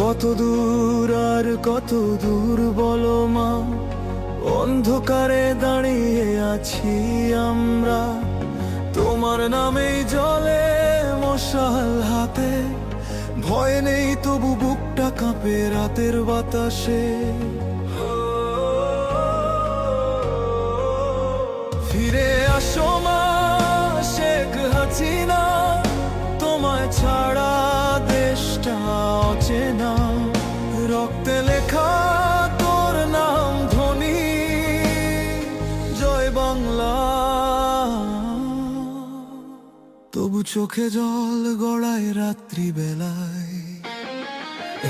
কত দূর আর কত দূর বলো মা, অন্ধকারে দাঁড়িয়ে আছি আমরা। তোমার নামেই জলে মশাল হাতে, ভয় নেই তবু বুকটা কাঁপে রাতের বাতাসে। ফিরে আসো মা শেখ হাসিনা, তোমায় ছাড়া দেশটা অচেনা। রক্তে লেখা তোর নাম ধ্বনি, জয় বাংলা। তবু চোখে জল গড়ায় রাত্রি বেলায়।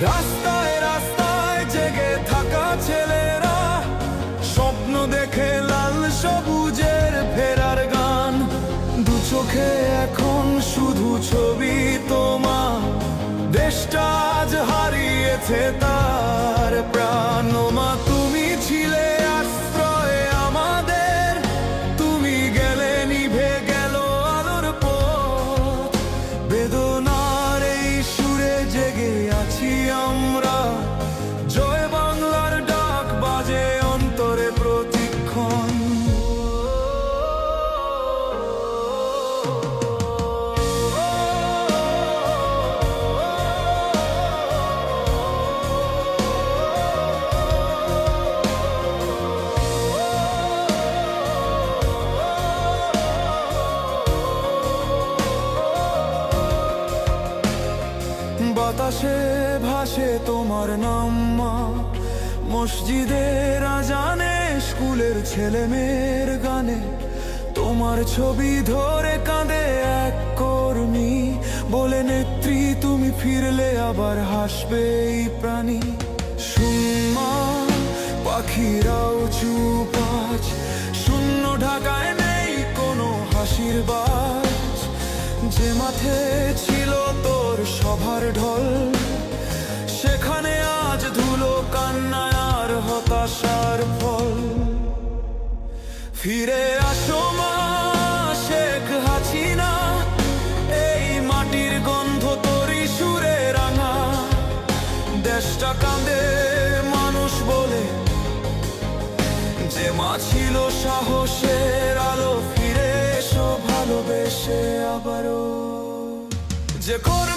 রাস্তায় রাস্তায় জেগে থাকা ছেলেরা স্বপ্ন দেখে লাল সবুজের ফেরার গান। দু চোখে এখন শুধু ছবি তোমার, দেশটা আজ হারিয়েছে তার প্রাণ। মা তুমি ছিলে আশ্রয় আমাদের, তুমি গেলে নিভে গেল আলোর পথ। বেদনার এই সুরে জেগে আছি আমরা, জয় বাংলার ডাক বাজে অন্তরে প্রতিক্ষণ। বাতাসে ভাসে তোমার নাম মা, মসজিদের আজানে স্কুলের ছেলে মেয়ের গানে। তোমার ছবি ধরে কাঁদে এক কর্মী, বলে নেত্রী তুমি ফিরলে আবার হাসবে এই প্রাণী। সুম্মা পাখিরাও চুপ আজ, শূন্য ঢাকায় নেই কোনো হাসির বাজ। যে মাঠে ছিল তোর সভার ঢল, সেখানে আজ ধুলো কান্না আর হতাশার ফল। ফিরে আসো মা শেখ হাসিনা, এই মাটির গন্ধ তোরই সুরে রাঙা। দেশটা কাঁদে মানুষ বলে, যে মা ছিল সাহসের আলো। ফিরে এসো ভালোবেসে আবারও, যে কর্মী